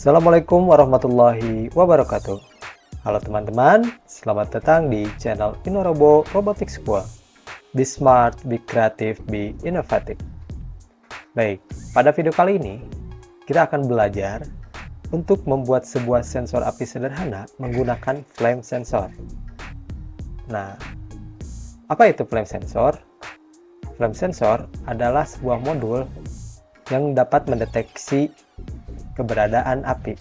Assalamualaikum warahmatullahi wabarakatuh. Halo teman-teman, selamat datang di channel InnoRobo Robotics School. Be smart, be creative, be innovative. Baik, pada video kali ini kita akan belajar untuk membuat sebuah sensor api sederhana menggunakan flame sensor. Nah, apa itu flame sensor? Flame sensor adalah sebuah modul yang dapat mendeteksi keberadaan api.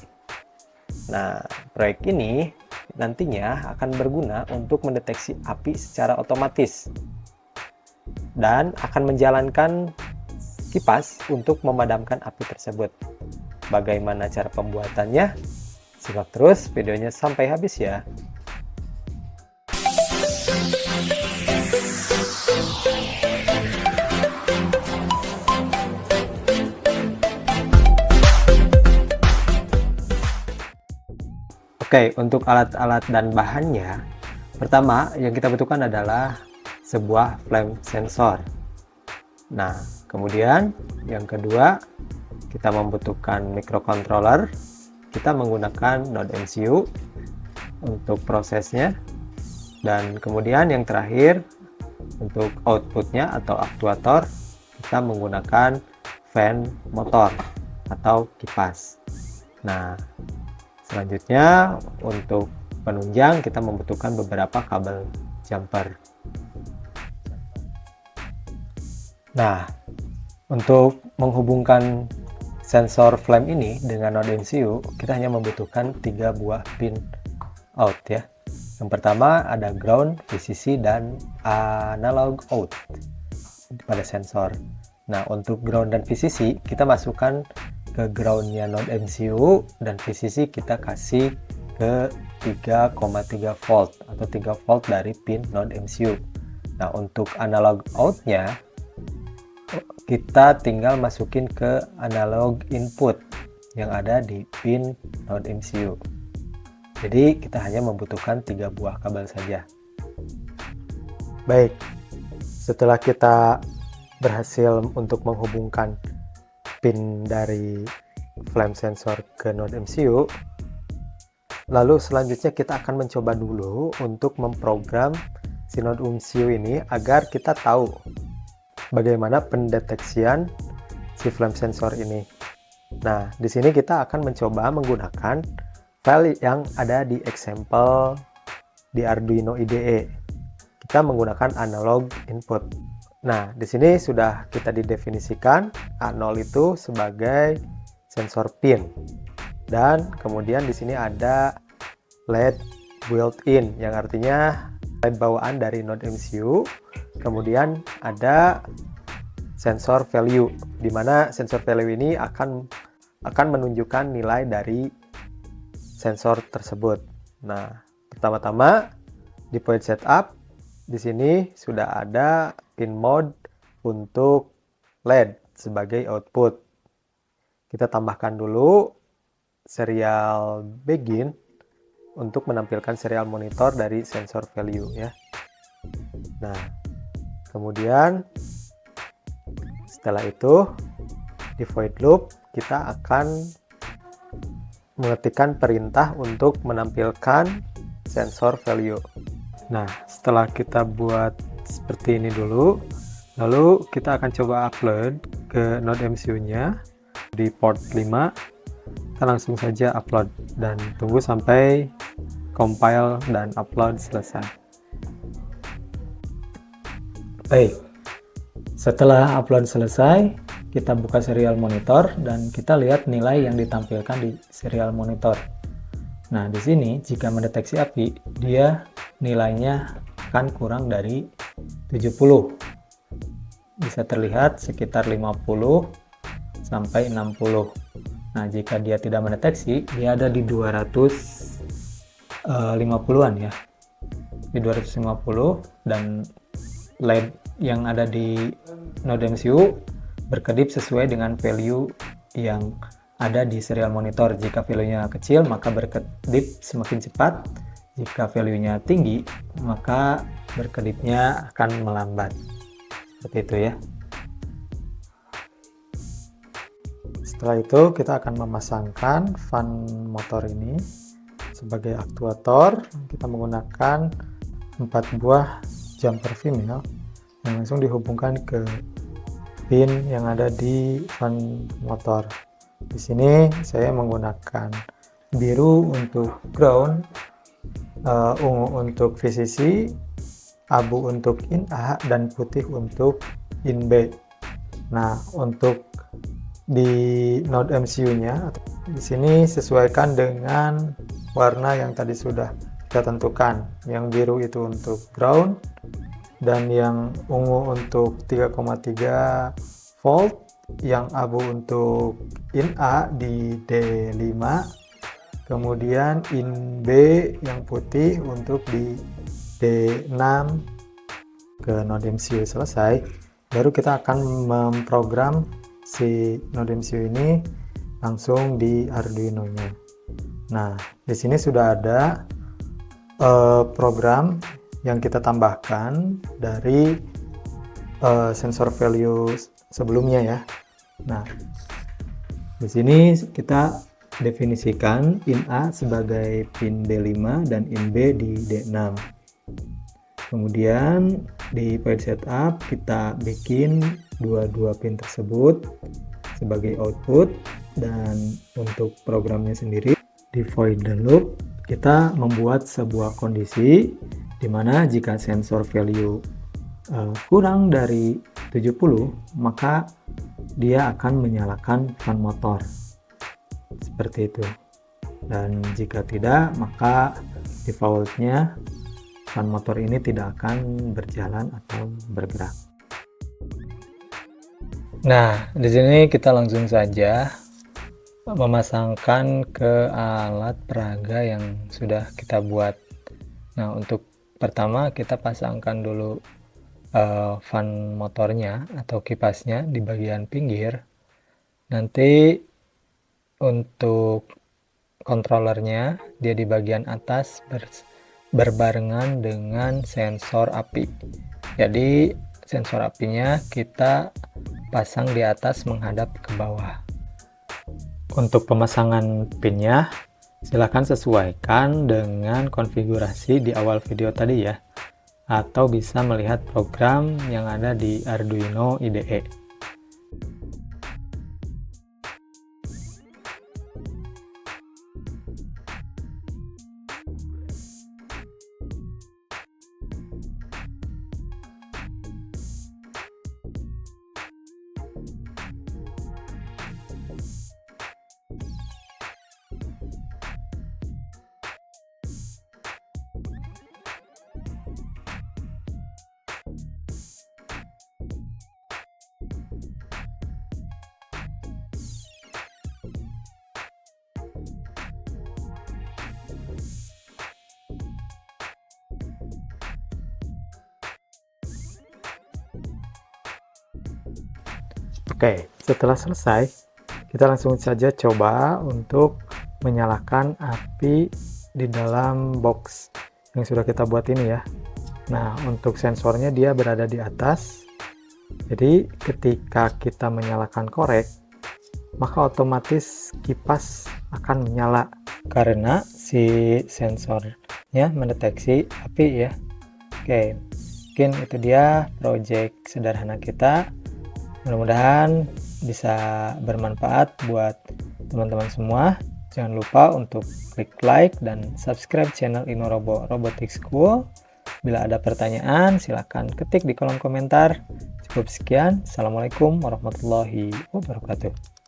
Nah, proyek ini nantinya akan berguna untuk mendeteksi api secara otomatis dan akan menjalankan kipas untuk memadamkan api tersebut. Bagaimana cara pembuatannya? Simak terus videonya sampai habis ya. Oke, untuk alat-alat dan bahannya, pertama yang kita butuhkan adalah sebuah flame sensor. Nah, kemudian yang kedua, kita membutuhkan microcontroller. Kita menggunakan node MCU untuk prosesnya. Dan kemudian yang terakhir, untuk outputnya atau aktuator, kita menggunakan fan motor atau kipas. Nah, selanjutnya untuk penunjang kita membutuhkan beberapa kabel jumper. Nah, untuk menghubungkan sensor flame ini dengan node MCU, kita hanya membutuhkan 3 buah pin out ya. Yang pertama ada ground, VCC, dan analog out pada sensor. Nah, untuk ground dan VCC kita masukkan ke groundnya node MCU, dan VCC kita kasih ke 3,3 volt atau 3 volt dari pin node MCU. Nah, untuk analog outnya kita tinggal masukin ke analog input yang ada di pin node MCU. Jadi kita hanya membutuhkan 3 buah kabel saja. Baik, setelah kita berhasil untuk menghubungkan pin dari flame sensor ke node MCU, lalu selanjutnya kita akan mencoba dulu untuk memprogram si node MCU ini agar kita tahu bagaimana pendeteksian si flame sensor ini. Nah, di sini kita akan mencoba menggunakan file yang ada di example di Arduino IDE. Kita menggunakan analog input. Nah, di sini sudah kita didefinisikan A0 itu sebagai sensor pin. Dan kemudian di sini ada LED built-in yang artinya LED bawaan dari node MCU. Kemudian ada sensor value, di mana sensor value ini akan menunjukkan nilai dari sensor tersebut. Nah, pertama-tama di point setup di sini sudah ada pin mode untuk LED sebagai output. Kita tambahkan dulu serial begin untuk menampilkan serial monitor dari sensor value ya. Nah, kemudian setelah itu di void loop kita akan mengetikkan perintah untuk menampilkan sensor value. Nah, setelah kita buat seperti ini dulu, lalu kita akan coba upload ke node MCU-nya di port 5. Kita langsung saja upload dan tunggu sampai compile dan upload selesai. Baik, setelah upload selesai, kita buka serial monitor dan kita lihat nilai yang ditampilkan di serial monitor. Nah, di sini jika mendeteksi api, dia nilainya akan kurang dari 70. Bisa terlihat sekitar 50 sampai 60. Nah, jika dia tidak mendeteksi, dia ada di 250-an ya. Di 250, dan LED yang ada di node MCU berkedip sesuai dengan value yang ada di serial monitor. Jika value-nya kecil, maka berkedip semakin cepat. Jika value-nya tinggi, maka berkedipnya akan melambat. Seperti itu ya. Setelah itu kita akan memasangkan fan motor ini sebagai aktuator. Kita menggunakan 4 buah jumper female yang langsung dihubungkan ke pin yang ada di fan motor. Di sini saya menggunakan biru untuk ground, ungu untuk VCC, abu untuk in A, dan putih untuk in B. Nah, untuk di node MCU-nya di sini sesuaikan dengan warna yang tadi sudah kita tentukan. Yang biru itu untuk ground dan yang ungu untuk 3,3 volt, yang abu untuk in A di D5, kemudian in B yang putih untuk di D6 ke node MCU. Selesai, baru kita akan memprogram si node MCU ini langsung di Arduino-nya. Nah, di sini sudah ada program yang kita tambahkan dari sensor value sebelumnya ya. Nah, di sini kita definisikan in A sebagai pin D5 dan in B di D6. Kemudian di void setup kita bikin dua pin tersebut sebagai output, dan untuk programnya sendiri di void the loop kita membuat sebuah kondisi di mana jika sensor value kurang dari 70 maka dia akan menyalakan fan motor seperti itu, dan jika tidak maka defaultnya fan motor ini tidak akan berjalan atau bergerak. Nah, di sini kita langsung saja memasangkan ke alat peraga yang sudah kita buat. Nah, untuk pertama kita pasangkan dulu fan motornya atau kipasnya di bagian pinggir. Nanti untuk kontrolernya dia di bagian atas berbarengan dengan sensor api. Jadi sensor apinya kita pasang di atas menghadap ke bawah. Untuk pemasangan pinnya silahkan sesuaikan dengan konfigurasi di awal video tadi ya, atau bisa melihat program yang ada di Arduino IDE. Oke, setelah selesai, kita langsung saja coba untuk menyalakan api di dalam box yang sudah kita buat ini ya. Nah, untuk sensornya dia berada di atas. Jadi, ketika kita menyalakan korek, maka otomatis kipas akan menyala karena si sensornya mendeteksi api ya. Oke, mungkin itu dia project sederhana kita. Mudah-mudahan bisa bermanfaat buat teman-teman semua. Jangan lupa untuk klik like dan subscribe channel InnoRobo Robotics School. Bila ada pertanyaan silahkan ketik di kolom komentar. Cukup sekian. Assalamualaikum warahmatullahi wabarakatuh.